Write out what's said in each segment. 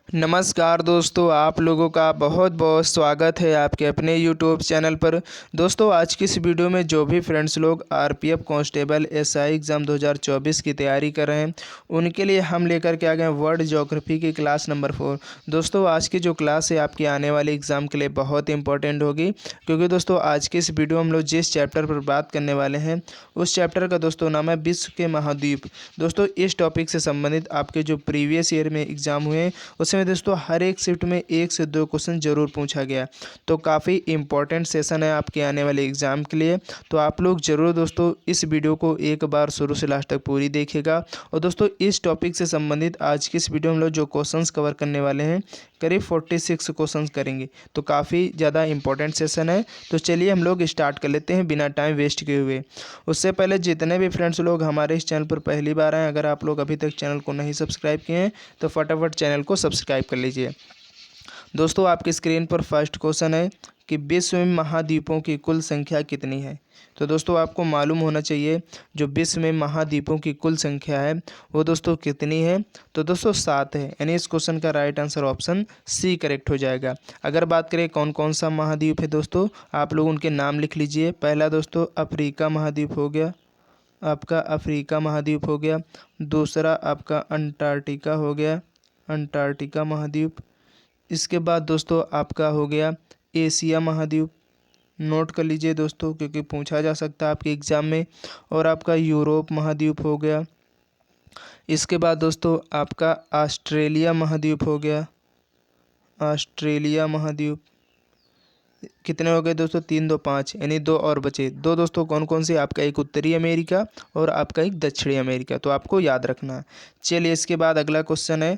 नमस्कार दोस्तों, आप लोगों का बहुत बहुत स्वागत है आपके अपने यूट्यूब चैनल पर। दोस्तों, आज की इस वीडियो में जो भी फ्रेंड्स लोग आरपीएफ कांस्टेबल एसआई एग्ज़ाम 2024 की तैयारी कर रहे हैं, उनके लिए हम लेकर के आ गए वर्ल्ड ज्योग्राफी की क्लास नंबर 4। दोस्तों, आज की जो क्लास है आपकी आने वाले एग्ज़ाम के लिए बहुत इंपॉर्टेंट होगी, क्योंकि दोस्तों आज की इस वीडियो में हम लोग जिस चैप्टर पर बात करने वाले हैं उस चैप्टर का दोस्तों नाम है विश्व के महाद्वीप। दोस्तों, इस टॉपिक से संबंधित आपके जो प्रीवियस ईयर में एग्ज़ाम हुए हैं उसमें दोस्तों हर एक शिफ्ट में 1 से 2 क्वेश्चन जरूर पूछा गया। तो काफ़ी इंपॉर्टेंट सेशन है आपके आने वाले एग्ज़ाम के लिए। तो आप लोग ज़रूर दोस्तों इस वीडियो को एक बार शुरू से लास्ट तक पूरी देखिएगा। और दोस्तों इस टॉपिक से संबंधित आज की इस वीडियो में हम लोग जो क्वेश्चंस कवर करने वाले हैं करीब 46 क्वेश्चंस करेंगे। तो काफ़ी ज़्यादा इंपॉर्टेंट सेशन है। तो चलिए हम लोग स्टार्ट कर लेते हैं बिना टाइम वेस्ट किए हुए। उससे पहले जितने भी फ्रेंड्स लोग हमारे इस चैनल पर पहली बार आए, अगर आप लोग अभी तक चैनल को नहीं सब्सक्राइब किए हैं तो फटाफट चैनल को सब्सक्राइब कर लीजिए। दोस्तों, आपकी स्क्रीन पर फर्स्ट क्वेश्चन है कि विश्व में महाद्वीपों की कुल संख्या कितनी है। तो दोस्तों आपको मालूम होना चाहिए जो विश्व में महाद्वीपों की कुल संख्या है वो दोस्तों कितनी है। तो दोस्तों 7 है, यानी इस क्वेश्चन का right answer option C correct हो जाएगा। अगर बात करें कौन कौन सा महाद्वीप है दोस्तों, आप लोग उनके नाम लिख लीजिए। पहला दोस्तों अफ्रीका महाद्वीप हो गया, आपका अफ्रीका महाद्वीप हो गया। दूसरा आपका अंटार्कटिका हो गया, अंटार्कटिका महाद्वीप। इसके बाद दोस्तों आपका हो गया एशिया महाद्वीप, नोट कर लीजिए दोस्तों क्योंकि पूछा जा सकता है आपके एग्ज़ाम में। और आपका यूरोप महाद्वीप हो गया। इसके बाद दोस्तों आपका ऑस्ट्रेलिया महाद्वीप हो गया, ऑस्ट्रेलिया महाद्वीप। कितने हो गए दोस्तों, 3 2 5, यानी 2 और बचे। दो दोस्तों कौन कौन से, आपका एक उत्तरी अमेरिका और आपका एक दक्षिणी अमेरिका। तो आपको याद रखना है। चलिए इसके बाद अगला क्वेश्चन है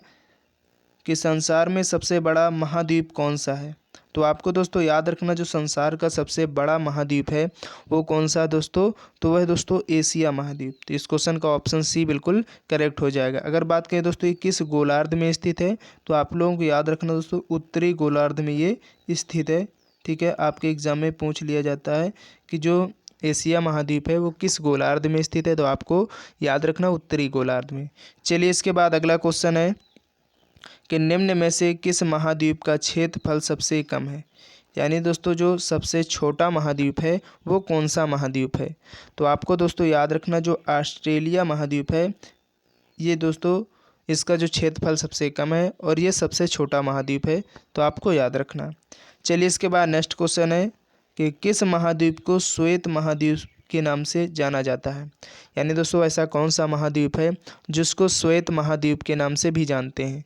कि संसार में सबसे बड़ा महाद्वीप कौन सा है। तो आपको दोस्तों याद रखना जो संसार का सबसे बड़ा महाद्वीप है वो कौन सा है दोस्तों, तो वह दोस्तों एशिया महाद्वीप। तो इस क्वेश्चन का ऑप्शन सी बिल्कुल करेक्ट हो जाएगा। अगर बात करें दोस्तों ये किस गोलार्ध में स्थित है, तो आप लोगों को याद रखना दोस्तों उत्तरी गोलार्ध में ये स्थित है। ठीक है, आपके एग्जाम में पूछ लिया जाता है कि जो एशिया महाद्वीप है वो किस गोलार्ध में स्थित है, तो आपको याद रखना उत्तरी गोलार्ध में। चलिए इसके बाद अगला क्वेश्चन है कि निम्न में से किस महाद्वीप का क्षेत्रफल सबसे कम है। यानी दोस्तों जो सबसे छोटा महाद्वीप है वो कौन सा महाद्वीप है। तो आपको दोस्तों याद रखना जो ऑस्ट्रेलिया महाद्वीप है ये दोस्तों इसका जो क्षेत्रफल सबसे कम है और ये सबसे छोटा महाद्वीप है। तो आपको याद रखना। चलिए इसके बाद नेक्स्ट क्वेश्चन है कि किस महाद्वीप को श्वेत महाद्वीप के नाम से जाना जाता है। यानी दोस्तों ऐसा कौन सा महाद्वीप है जिसको श्वेत महाद्वीप के नाम से भी जानते हैं।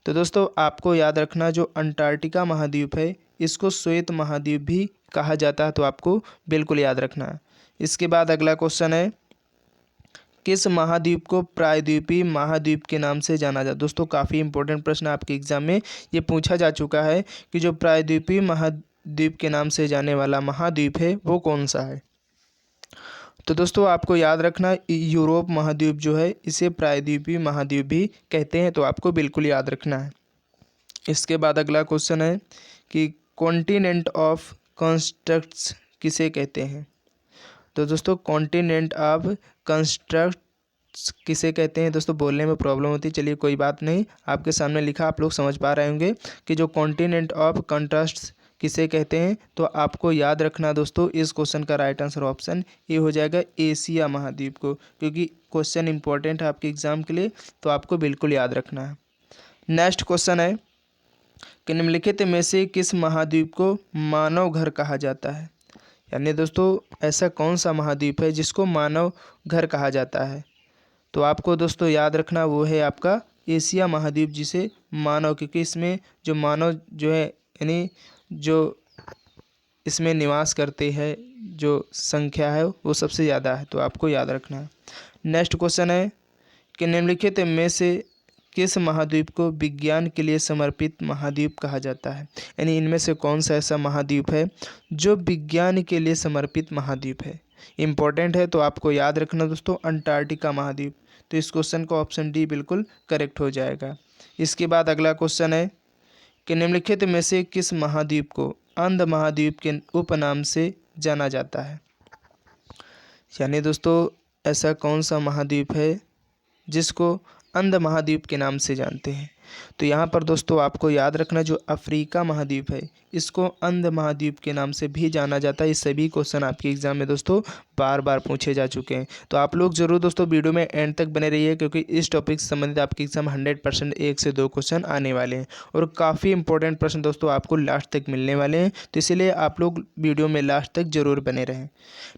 तो दोस्तों आपको याद रखना जो अंटार्कटिका महाद्वीप है इसको श्वेत महाद्वीप भी कहा जाता है। तो आपको बिल्कुल याद रखना है। इसके बाद अगला क्वेश्चन है किस महाद्वीप को प्रायद्वीपीय महाद्वीप के नाम से जाना जाता है। दोस्तों काफ़ी इंपॉर्टेंट प्रश्न आपके एग्जाम में ये पूछा जा चुका है कि जो प्रायद्वीपीय महाद्वीप के नाम से जाने वाला महाद्वीप है वो कौन सा है। तो दोस्तों आपको याद रखना यूरोप महाद्वीप जो है इसे प्रायद्वीपीय महाद्वीप भी कहते हैं। तो आपको बिल्कुल याद रखना है। इसके बाद अगला क्वेश्चन है कि कॉन्टिनेंट ऑफ कंस्ट्रक्ट्स किसे कहते हैं। तो दोस्तों कॉन्टिनेंट ऑफ कंस्ट्रक्ट्स किसे कहते हैं। दोस्तों बोलने में प्रॉब्लम होती है, चलिए कोई बात नहीं, आपके सामने लिखा आप लोग समझ पा रहे होंगे कि जो कॉन्टिनेंट ऑफ कंट्रास्ट्स किसे कहते हैं। तो आपको याद रखना दोस्तों इस क्वेश्चन का राइट आंसर ऑप्शन ए हो जाएगा एशिया महाद्वीप को, क्योंकि क्वेश्चन इंपॉर्टेंट है आपके एग्जाम के लिए। तो आपको बिल्कुल याद रखना है। नेक्स्ट क्वेश्चन है कि निम्नलिखित में से किस महाद्वीप को मानव घर कहा जाता है। यानी दोस्तों ऐसा कौन सा महाद्वीप है जिसको मानव घर कहा जाता है। तो आपको दोस्तों याद रखना वो है आपका एशिया महाद्वीप, जिसे मानव, क्योंकि इसमें जो मानव जो है यानी जो इसमें निवास करते हैं जो संख्या है वो सबसे ज़्यादा है। तो आपको याद रखना है। नेक्स्ट क्वेश्चन है कि निम्नलिखित में से किस महाद्वीप को विज्ञान के लिए समर्पित महाद्वीप कहा जाता है। यानी इनमें से कौन सा ऐसा महाद्वीप है जो विज्ञान के लिए समर्पित महाद्वीप है। इम्पोर्टेंट है तो आपको याद रखना दोस्तों अंटार्कटिका महाद्वीप। तो इस क्वेश्चन का ऑप्शन डी बिल्कुल करेक्ट हो जाएगा। इसके बाद अगला क्वेश्चन है कि निम्नलिखित में से किस महाद्वीप को अंध महाद्वीप के उपनाम से जाना जाता है। यानी दोस्तों ऐसा कौन सा महाद्वीप है जिसको अंध महाद्वीप के नाम से जानते हैं। तो यहाँ पर दोस्तों आपको याद रखना, जो अफ्रीका महाद्वीप है इसको अंध महाद्वीप के नाम से भी जाना जाता है। ये सभी क्वेश्चन आपके एग्जाम में दोस्तों बार बार पूछे जा चुके हैं। तो आप लोग जरूर दोस्तों वीडियो में एंड तक बने रहिए, क्योंकि इस टॉपिक से संबंधित आपके एग्जाम 100% 1 से 2 क्वेश्चन आने वाले हैं और काफ़ी इंपॉर्टेंट प्रश्न दोस्तों आपको लास्ट तक मिलने वाले हैं। तो इसीलिए आप लोग वीडियो में लास्ट तक जरूर बने रहें।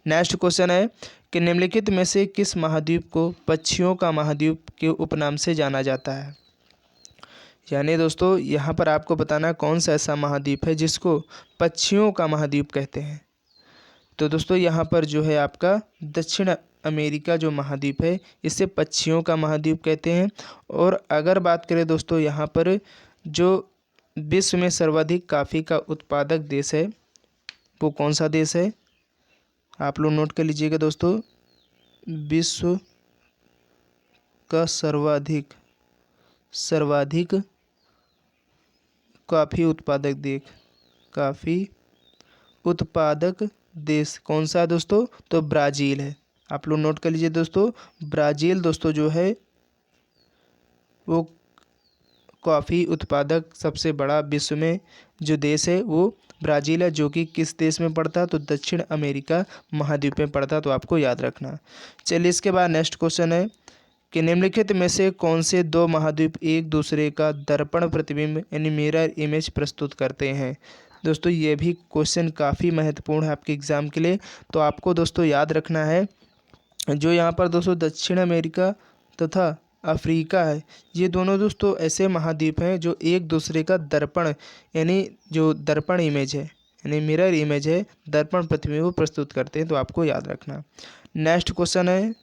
नेक्स्ट क्वेश्चन है कि निम्नलिखित में से किस महाद्वीप को पक्षियों का महाद्वीप के उपनाम से जाना जाता है। यानी दोस्तों यहाँ पर आपको बताना कौन सा ऐसा महाद्वीप है जिसको पक्षियों का महाद्वीप कहते हैं। तो दोस्तों यहाँ पर जो है आपका दक्षिण अमेरिका जो महाद्वीप है इसे पक्षियों का महाद्वीप कहते हैं। और अगर बात करें दोस्तों यहाँ पर जो विश्व में सर्वाधिक कॉफ़ी का उत्पादक देश है वो कौन सा देश है, आप लोग नोट कर लीजिएगा दोस्तों। विश्व का सर्वाधिक कॉफ़ी उत्पादक देश कौन सा है दोस्तों, तो ब्राज़ील है। आप लोग नोट कर लीजिए दोस्तों, ब्राज़ील दोस्तों जो है वो कॉफ़ी उत्पादक सबसे बड़ा विश्व में जो देश है वो ब्राज़ील है, जो कि किस देश में पड़ता है, तो दक्षिण अमेरिका महाद्वीप में पड़ता है। तो आपको याद रखना। चलिए इसके बाद नेक्स्ट क्वेश्चन है कि निम्नलिखित में से कौन से 2 महाद्वीप एक दूसरे का दर्पण प्रतिबिंब यानी मिरर इमेज प्रस्तुत करते हैं। दोस्तों ये भी क्वेश्चन काफ़ी महत्वपूर्ण है आपके एग्ज़ाम के लिए। तो आपको दोस्तों याद रखना है, जो यहाँ पर दोस्तों दक्षिण अमेरिका तथा अफ्रीका है, ये दोनों दोस्तों ऐसे महाद्वीप हैं जो एक दूसरे का दर्पण यानी जो दर्पण इमेज है यानी मिरर इमेज है, दर्पण प्रतिबिंब प्रस्तुत करते हैं। तो आपको याद रखना। नेक्स्ट क्वेश्चन है,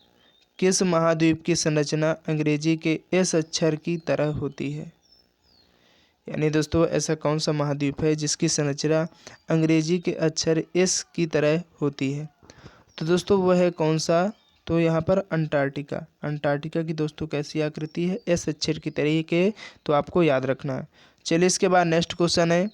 किस महाद्वीप की संरचना अंग्रेजी के एस अक्षर की तरह होती है। यानी दोस्तों ऐसा कौन सा महाद्वीप है जिसकी संरचना अंग्रेजी के अक्षर एस की तरह होती है। तो दोस्तों वह है कौन सा, तो यहाँ पर अंटार्कटिका की दोस्तों कैसी आकृति है, एस अक्षर की तरह के। तो आपको याद रखना है। चलिए इसके बाद नेक्स्ट क्वेश्चन है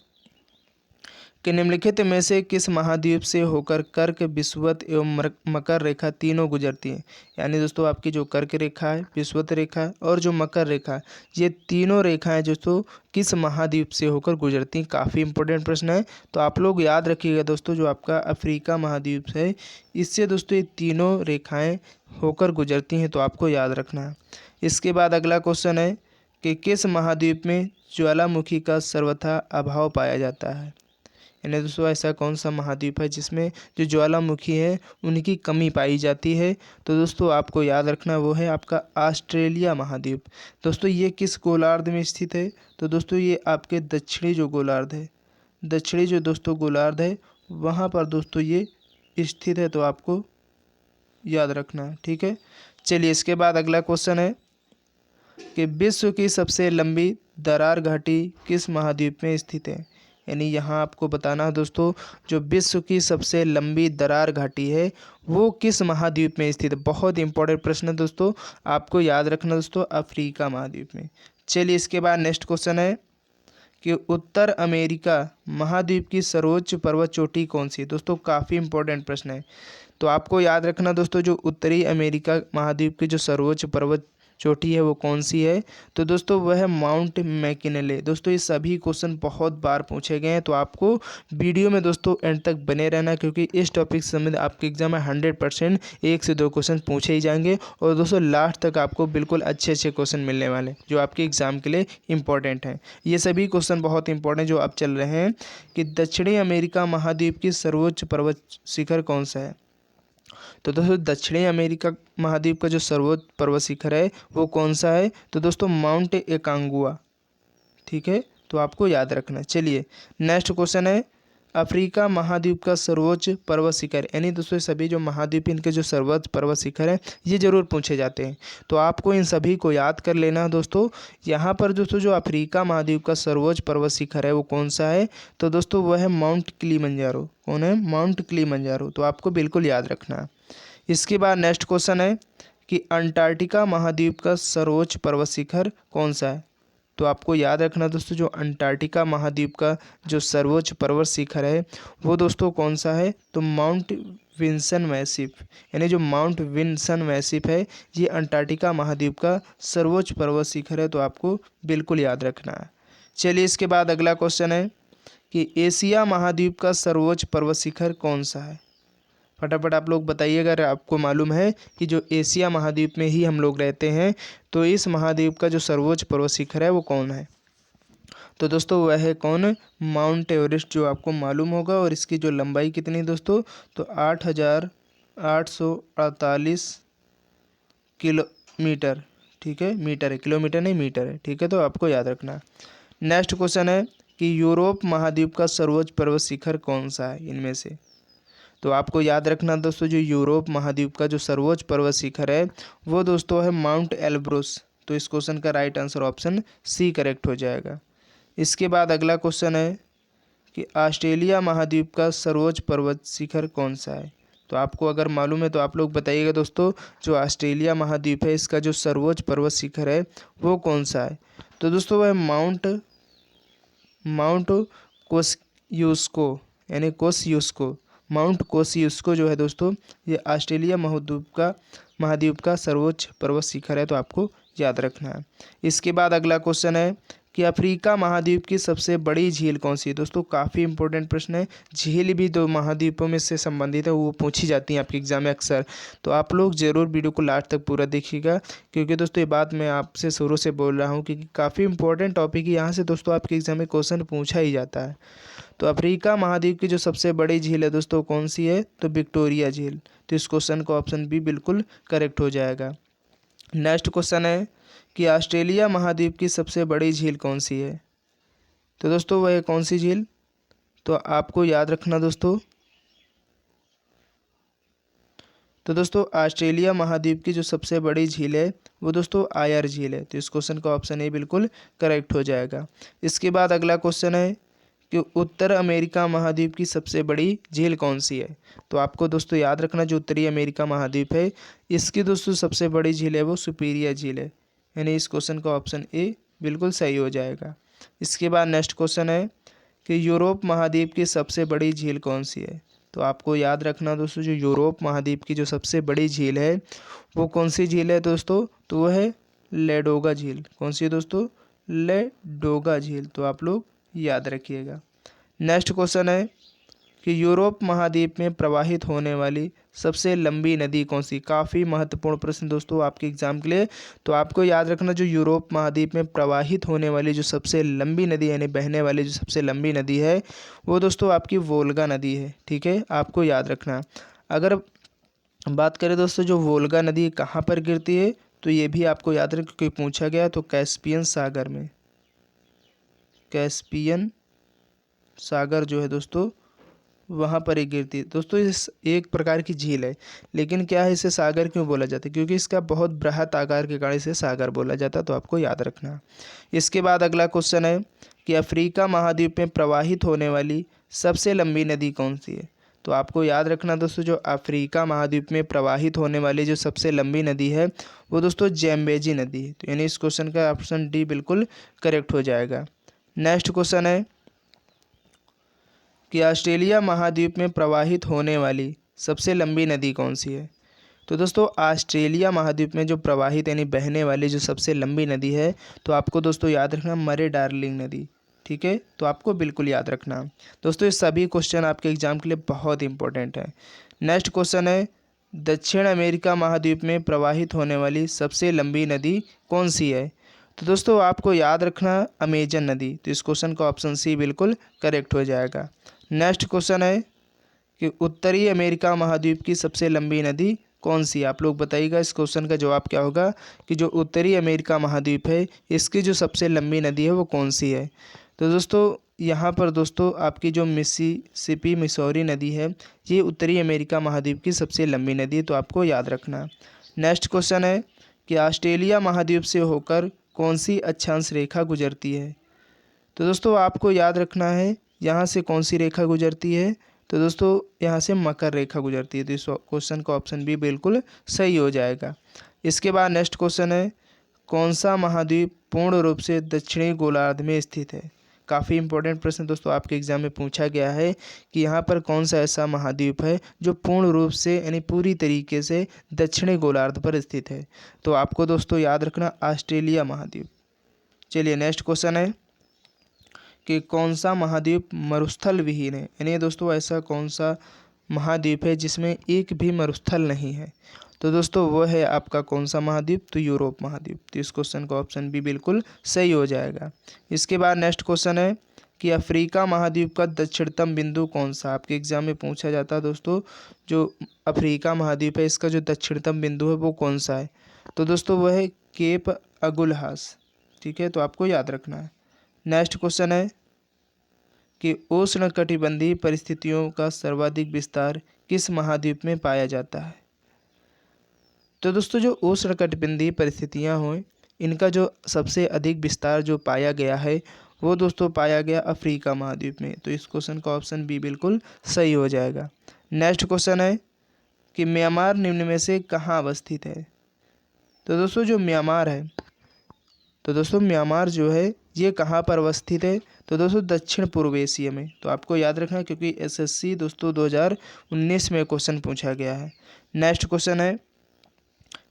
कि निम्नलिखित में से किस महाद्वीप से होकर कर्क, विषुवत एवं मकर रेखा तीनों गुजरती हैं। यानी दोस्तों आपकी जो कर्क रेखा है, विषुवत रेखा है और जो मकर रेखा है, ये तीनों रेखाएं दोस्तों किस महाद्वीप से होकर गुजरती हैं। काफ़ी इंपॉर्टेंट प्रश्न है। तो आप लोग याद रखिएगा दोस्तों, जो आपका अफ्रीका महाद्वीप है इससे दोस्तों ये तीनों रेखाएँ होकर गुजरती हैं। तो आपको याद रखना है। इसके बाद अगला क्वेश्चन है कि किस महाद्वीप में ज्वालामुखी का सर्वथा अभाव पाया जाता है। यानी दोस्तों ऐसा कौन सा महाद्वीप है जिसमें जो ज्वालामुखी है उनकी कमी पाई जाती है। तो दोस्तों आपको याद रखना वो है आपका ऑस्ट्रेलिया महाद्वीप। दोस्तों ये किस गोलार्ध में स्थित है, तो दोस्तों ये आपके दक्षिणी जो गोलार्ध है, दक्षिणी जो दोस्तों गोलार्ध है वहाँ पर दोस्तों ये स्थित है। तो आपको याद रखना है, ठीक है। चलिए इसके बाद अगला क्वेश्चन है कि विश्व की सबसे लंबी दरार घाटी किस महाद्वीप में स्थित है। यानी यहाँ आपको बताना है दोस्तों, जो विश्व की सबसे लंबी दरार घाटी है वो किस महाद्वीप में स्थित है। बहुत इंपॉर्टेंट प्रश्न है दोस्तों, आपको याद रखना दोस्तों, अफ्रीका महाद्वीप में। चलिए इसके बाद नेक्स्ट क्वेश्चन है कि उत्तर अमेरिका महाद्वीप की सर्वोच्च पर्वत चोटी कौन सी है। दोस्तों काफ़ी इंपॉर्टेंट प्रश्न है। तो आपको याद रखना दोस्तों, जो उत्तरी अमेरिका महाद्वीप की जो सर्वोच्च पर्वत चोटी है वो कौन सी है, तो दोस्तों वह है माउंट मैकिनले। दोस्तों ये सभी क्वेश्चन बहुत बार पूछे गए हैं। तो आपको वीडियो में दोस्तों एंड तक बने रहना, क्योंकि इस टॉपिक से संबंधित आपके एग्जाम में 100% 1 से 2 क्वेश्चन पूछे ही जाएंगे। और दोस्तों लास्ट तक आपको बिल्कुल अच्छे अच्छे क्वेश्चन मिलने वाले जो आपके एग्जाम के लिए इंपॉर्टेंट हैं। ये सभी क्वेश्चन बहुत इंपॉर्टेंट जो अब चल रहे हैं कि दक्षिणी अमेरिका महाद्वीप की सर्वोच्च पर्वत शिखर कौन सा है। तो दोस्तों दक्षिणी अमेरिका महाद्वीप का जो सर्वोच्च पर्वत शिखर है वो कौन सा है, तो दोस्तों माउंट एकांगुआ, ठीक है। तो आपको याद रखना। चलिए नेक्स्ट क्वेश्चन है, अफ्रीका महाद्वीप का सर्वोच्च पर्वत शिखर। यानी दोस्तों सभी जो महाद्वीप इनके जो सर्वोच्च पर्वत शिखर है ये जरूर पूछे जाते हैं। तो आपको इन सभी को याद कर लेना है दोस्तों। यहाँ पर दोस्तों जो अफ्रीका महाद्वीप का सर्वोच्च पर्वत शिखर है वो कौन सा है, तो दोस्तों वह है माउंट किलिमंजारो। कौन है, माउंट किलिमंजारो। तो आपको बिल्कुल याद रखना है। इसके बाद नेक्स्ट क्वेश्चन है कि अंटार्कटिका महाद्वीप का सर्वोच्च पर्वत शिखर कौन सा है। तो आपको याद रखना दोस्तों, जो अंटार्कटिका महाद्वीप का जो सर्वोच्च पर्वत शिखर है वो दोस्तों कौन सा है, तो माउंट विन्सन मैसिफ, यानी जो माउंट विन्सन मैसिफ है ये अंटार्कटिका महाद्वीप का सर्वोच्च पर्वत शिखर है, तो आपको बिल्कुल याद रखना है। चलिए इसके बाद अगला क्वेश्चन है कि एशिया महाद्वीप का सर्वोच्च पर्वत शिखर कौन सा है। फटाफट आप लोग बताइएगा, अगर आपको मालूम है कि जो एशिया महाद्वीप में ही हम लोग रहते हैं तो इस महाद्वीप का जो सर्वोच्च पर्वत शिखर है वो कौन है। तो दोस्तों वह है कौन, माउंट एवरेस्ट, जो आपको मालूम होगा। और इसकी जो लंबाई कितनी है दोस्तों, तो 8,848 किलोमीटर, ठीक है, मीटर है, किलोमीटर नहीं मीटर है, ठीक है, तो आपको याद रखना है। नेक्स्ट क्वेश्चन है कि यूरोप महाद्वीप का सर्वोच्च पर्वत शिखर कौन सा है इनमें से। तो आपको याद रखना दोस्तों, जो यूरोप महाद्वीप का जो सर्वोच्च पर्वत शिखर है वो दोस्तों है माउंट एल्ब्रुस। तो इस क्वेश्चन का right answer option C correct हो जाएगा। इसके बाद अगला क्वेश्चन है कि ऑस्ट्रेलिया महाद्वीप का सर्वोच्च पर्वत शिखर कौन सा है। तो आपको अगर मालूम है तो आप लोग बताइएगा दोस्तों, जो ऑस्ट्रेलिया महाद्वीप है इसका जो सर्वोच्च पर्वत शिखर है वो कौन सा है। तो दोस्तों वह माउंट कोस्यूस्को, यानी कोस्यूस्को, माउंट कोस्यूस्को जो है दोस्तों ये ऑस्ट्रेलिया महाद्वीप का सर्वोच्च पर्वत शिखर है, तो आपको याद रखना है। इसके बाद अगला क्वेश्चन है कि अफ्रीका महाद्वीप की सबसे बड़ी झील कौन सी है। दोस्तों काफ़ी इंपॉर्टेंट प्रश्न है, झील भी दो महाद्वीपों में से संबंधित है, वो पूछी जाती हैं आपके एग्जाम में अक्सर। तो आप लोग ज़रूर वीडियो को लास्ट तक पूरा देखिएगा, क्योंकि दोस्तों ये बात मैं आपसे शुरू से बोल रहा हूँ क्योंकि काफ़ी इंपॉर्टेंट टॉपिक है, यहाँ से दोस्तों आपके एग्जाम में क्वेश्चन पूछा ही जाता है। तो अफ्रीका महाद्वीप की जो सबसे बड़ी झील है दोस्तों कौन सी है, तो विक्टोरिया झील। तो इस क्वेश्चन का ऑप्शन बी बिल्कुल करेक्ट हो जाएगा। नेक्स्ट क्वेश्चन है कि ऑस्ट्रेलिया महाद्वीप की सबसे बड़ी झील कौन सी है। तो दोस्तों वह कौन सी झील, तो आपको याद रखना दोस्तों, तो दोस्तों ऑस्ट्रेलिया महाद्वीप की जो सबसे बड़ी झील है वो दोस्तों आयर झील है। तो इस क्वेश्चन का ऑप्शन ए बिल्कुल करेक्ट हो जाएगा। इसके बाद अगला क्वेश्चन है कि उत्तर अमेरिका महाद्वीप की सबसे बड़ी झील कौन सी है। तो आपको दोस्तों याद रखना, जो उत्तरी अमेरिका महाद्वीप है इसकी दोस्तों सबसे बड़ी झील है वो सुपीरियर झील है, यानी इस क्वेश्चन का ऑप्शन ए बिल्कुल सही हो जाएगा। इसके बाद नेक्स्ट क्वेश्चन है कि यूरोप महाद्वीप की सबसे बड़ी झील कौन सी है। तो आपको याद रखना दोस्तों, जो यूरोप महाद्वीप की जो सबसे बड़ी झील है वो कौन सी झील है दोस्तों, तो वो है लेडोगा झील। कौन सी है दोस्तों, लेडोगा झील। तो आप लोग याद रखिएगा। नेक्स्ट क्वेश्चन है कि यूरोप महाद्वीप में प्रवाहित होने वाली सबसे लंबी नदी कौन सी। काफ़ी महत्वपूर्ण प्रश्न दोस्तों आपके एग्जाम के लिए। तो आपको याद रखना, जो यूरोप महाद्वीप में प्रवाहित होने वाली जो सबसे लंबी नदी यानी बहने वाली जो सबसे लंबी नदी है वो दोस्तों आपकी वोल्गा नदी है, ठीक है, आपको याद रखना। अगर बात करें दोस्तों जो वोल्गा नदी कहाँ पर गिरती है, तो ये भी आपको याद रख, क्योंकि पूछा गया, तो कैस्पियन सागर में, कैस्पियन सागर जो है दोस्तों वहाँ पर ही गिरती है। दोस्तों इस एक प्रकार की झील है, लेकिन क्या है इसे सागर क्यों बोला जाता है, क्योंकि इसका बहुत बृहत आकार के कारण इसे सागर बोला जाता है, तो आपको याद रखना। इसके बाद अगला क्वेश्चन है कि अफ्रीका महाद्वीप में प्रवाहित होने वाली सबसे लंबी नदी कौन सी है। तो आपको याद रखना दोस्तों, जो अफ्रीका महाद्वीप में प्रवाहित होने वाली जो सबसे लंबी नदी है वो दोस्तों जैम्बेजी नदी है। तो यानी इस क्वेश्चन का ऑप्शन डी बिल्कुल करेक्ट हो जाएगा। नेक्स्ट क्वेश्चन है कि ऑस्ट्रेलिया महाद्वीप में प्रवाहित होने वाली सबसे लंबी नदी कौन सी है। तो दोस्तों ऑस्ट्रेलिया महाद्वीप में जो प्रवाहित यानी बहने वाली जो सबसे लंबी नदी है, तो आपको दोस्तों याद रखना मरे डार्लिंग नदी, ठीक है, तो आपको बिल्कुल याद रखना। दोस्तों ये सभी क्वेश्चन आपके एग्जाम के लिए बहुत इंपॉर्टेंट है। नेक्स्ट क्वेश्चन है दक्षिण अमेरिका महाद्वीप में प्रवाहित होने वाली सबसे लंबी नदी कौन सी है। तो दोस्तों आपको याद रखना अमेजन नदी। तो इस क्वेश्चन का ऑप्शन सी बिल्कुल करेक्ट हो जाएगा। नेक्स्ट क्वेश्चन है कि उत्तरी अमेरिका महाद्वीप की सबसे लंबी नदी कौन सी है। आप लोग बताइएगा इस क्वेश्चन का जवाब क्या होगा कि जो उत्तरी अमेरिका महाद्वीप है इसकी जो सबसे लंबी नदी है वो कौन सी है। तो दोस्तों यहाँ पर दोस्तों आपकी जो मिसिसिपी मिसौरी नदी है ये उत्तरी अमेरिका महाद्वीप की सबसे लंबी नदी है, तो आपको याद रखना। नेक्स्ट क्वेश्चन है कि ऑस्ट्रेलिया महाद्वीप से होकर कौन सी अक्षांश रेखा गुजरती है। तो दोस्तों आपको याद रखना है यहाँ से कौन सी रेखा गुजरती है, तो दोस्तों यहाँ से मकर रेखा गुजरती है। तो इस क्वेश्चन का ऑप्शन बी बिल्कुल सही हो जाएगा। इसके बाद नेक्स्ट क्वेश्चन है कौन सा महाद्वीप पूर्ण रूप से दक्षिणी गोलार्ध में स्थित है? काफ़ी इंपॉर्टेंट प्रश्न दोस्तों आपके एग्जाम में पूछा गया है कि यहाँ पर कौन सा ऐसा महाद्वीप है जो पूर्ण रूप से यानी पूरी तरीके से दक्षिणी गोलार्ध पर स्थित है। तो आपको दोस्तों याद रखना ऑस्ट्रेलिया महाद्वीप। चलिए नेक्स्ट क्वेश्चन है कि कौन सा महाद्वीप मरुस्थल विहीन है? यानी दोस्तों ऐसा कौन सा महाद्वीप है जिसमें एक भी मरुस्थल नहीं है? तो दोस्तों वह है आपका कौन सा महाद्वीप? तो यूरोप महाद्वीप। तो इस क्वेश्चन का ऑप्शन भी बिल्कुल सही हो जाएगा। इसके बाद नेक्स्ट क्वेश्चन है कि अफ्रीका महाद्वीप का दक्षिणतम बिंदु कौन सा? आपके एग्जाम में पूछा जाता है दोस्तों, जो अफ्रीका महाद्वीप है इसका जो दक्षिणतम बिंदु है वो कौन सा है? तो दोस्तों वह है केप अगुलहास। ठीक है, तो आपको याद रखना है। नेक्स्ट क्वेश्चन है कि उष्णकटिबंधीय परिस्थितियों का सर्वाधिक विस्तार किस महाद्वीप में पाया जाता है? तो दोस्तों जो उष्णकटिबंधीय परिस्थितियां हों इनका जो सबसे अधिक विस्तार जो पाया गया है वो दोस्तों पाया गया अफ्रीका महाद्वीप में। तो इस क्वेश्चन का ऑप्शन बी बिल्कुल सही हो जाएगा। नेक्स्ट क्वेश्चन है कि म्यांमार निम्न में से कहाँ अवस्थित है? तो दोस्तों जो म्यांमार है, तो दोस्तों म्यांमार जो है ये कहाँ पर अवस्थित है? तो दोस्तों दक्षिण पूर्व एशिया में। तो आपको याद रखना है क्योंकि एसएससी दोस्तों 2019 में क्वेश्चन पूछा गया है। नेक्स्ट क्वेश्चन है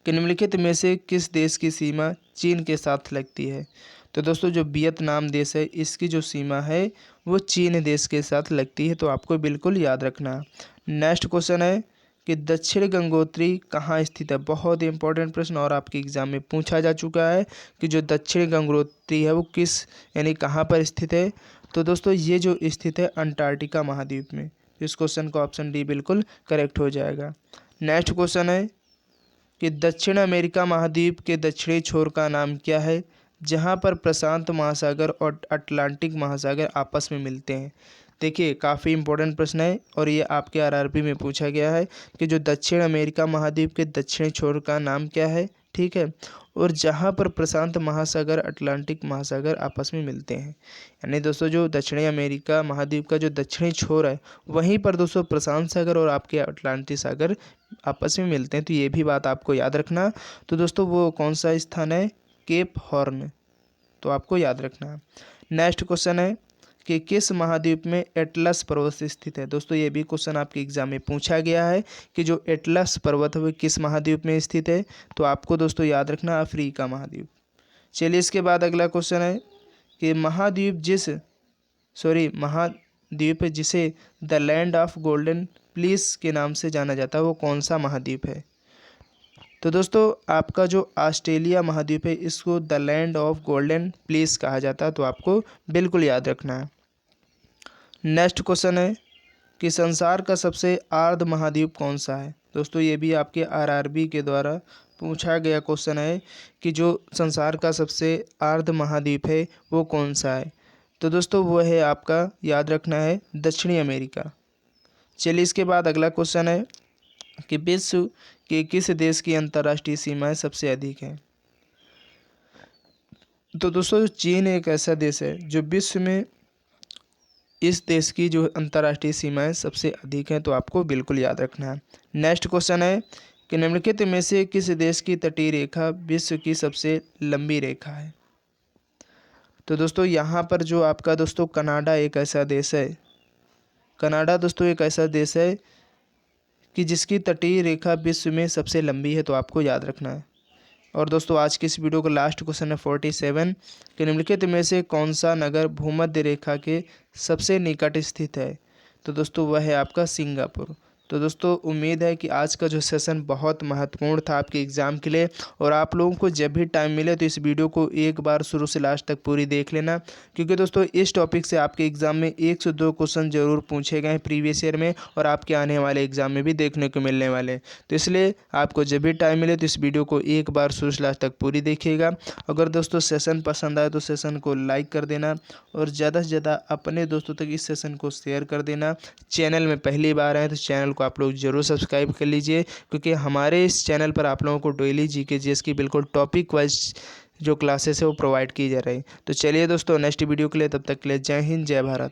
कि निम्नलिखित में से किस देश की सीमा चीन के साथ लगती है? तो दोस्तों जो वियतनाम देश है इसकी जो सीमा है वो चीन देश के साथ लगती है। तो आपको बिल्कुल याद रखना है। नेक्स्ट क्वेश्चन है कि दक्षिण गंगोत्री कहाँ स्थित है? बहुत इंपॉर्टेंट प्रश्न और आपके एग्जाम में पूछा जा चुका है कि जो दक्षिण गंगोत्री है वो किस यानी कहाँ पर स्थित है? तो दोस्तों ये जो स्थित है अंटार्कटिका महाद्वीप में। इस क्वेश्चन का ऑप्शन डी बिल्कुल करेक्ट हो जाएगा। नेक्स्ट क्वेश्चन है कि दक्षिण अमेरिका महाद्वीप के दक्षिणी छोर का नाम क्या है जहाँ पर प्रशांत महासागर और अटलांटिक महासागर आपस में मिलते हैं? देखिए काफ़ी इंपॉर्टेंट प्रश्न है और ये आपके आरआरबी में पूछा गया है कि जो दक्षिण अमेरिका महाद्वीप के दक्षिणी छोर का नाम क्या है। ठीक है, और जहाँ पर प्रशांत महासागर अटलांटिक महासागर आपस में मिलते हैं। यानी दोस्तों जो दक्षिणी अमेरिका महाद्वीप का जो दक्षिणी छोर है वहीं पर दोस्तों प्रशांत सागर और आपके अटलांटिक सागर आपस में मिलते हैं। तो ये भी बात आपको याद रखना। तो दोस्तों वो कौन सा स्थान है? Cape Horn. तो आपको याद रखना है। नेक्स्ट क्वेश्चन है कि किस महाद्वीप में एटलस पर्वत स्थित है? दोस्तों ये भी क्वेश्चन आपके एग्जाम में पूछा गया है कि जो एटलस पर्वत है वो किस महाद्वीप में स्थित है? तो आपको दोस्तों याद रखना अफ्रीका महाद्वीप। चलिए इसके बाद अगला क्वेश्चन है कि महाद्वीप जिसे the land of golden please के नाम से जाना जाता है वो कौन सा महाद्वीप है? तो दोस्तों आपका जो ऑस्ट्रेलिया महाद्वीप है इसको the land of golden place कहा जाता है। तो आपको बिल्कुल याद रखना है। नेक्स्ट क्वेश्चन है कि संसार का सबसे आर्द्र महाद्वीप कौन सा है? दोस्तों ये भी आपके आरआरबी के द्वारा पूछा गया क्वेश्चन है कि जो संसार का सबसे आर्द्र महाद्वीप है वो कौन सा है? तो दोस्तों वो है आपका याद रखना है दक्षिणी अमेरिका। चलिए इसके बाद अगला क्वेश्चन है कि विश्व के किस देश की अंतर्राष्ट्रीय सीमाएं सबसे अधिक हैं? तो दोस्तों चीन एक ऐसा देश है जो विश्व में इस देश की जो अंतर्राष्ट्रीय सीमाएं सबसे अधिक हैं। तो आपको बिल्कुल याद रखना है। नेक्स्ट क्वेश्चन है कि निम्नलिखित में से किस देश की तटीय रेखा विश्व की सबसे लंबी रेखा है? तो दोस्तों यहाँ पर जो आपका दोस्तों कनाडा एक ऐसा देश है, कनाडा दोस्तों एक ऐसा देश है कि जिसकी तटीय रेखा विश्व में सबसे लंबी है। तो आपको याद रखना है। और दोस्तों आज की इस वीडियो का लास्ट क्वेश्चन है 47 कि निम्नलिखित में से कौन सा नगर भूमध्य रेखा के सबसे निकट स्थित है? तो दोस्तों वह है आपका सिंगापुर। तो दोस्तों उम्मीद है कि आज का जो सेशन बहुत महत्वपूर्ण था आपके एग्ज़ाम के लिए और आप लोगों को जब भी टाइम मिले तो इस वीडियो को एक बार शुरू से लास्ट तक पूरी देख लेना, क्योंकि दोस्तों इस टॉपिक से आपके एग्ज़ाम में 1 से 2 क्वेश्चन जरूर पूछे गए हैं प्रीवियस ईयर में और आपके आने वाले एग्ज़ाम में भी देखने को मिलने वाले। तो इसलिए आपको जब भी टाइम मिले तो इस वीडियो को एक बार शुरू से लास्ट तक पूरी देखिएगा। अगर दोस्तों सेशन पसंद आए तो सेशन को लाइक कर देना और ज़्यादा से ज़्यादा अपने दोस्तों तक इस सेशन को शेयर कर देना। चैनल में पहली बार आए तो चैनल को आप लोग जरूर सब्सक्राइब कर लीजिए, क्योंकि हमारे इस चैनल पर आप लोगों को डेली जीके जीएस की बिल्कुल टॉपिक वाइज जो क्लासेस है वो प्रोवाइड की जा रही है। तो चलिए दोस्तों नेक्स्ट वीडियो के लिए तब तक के लिए जय हिंद जय भारत।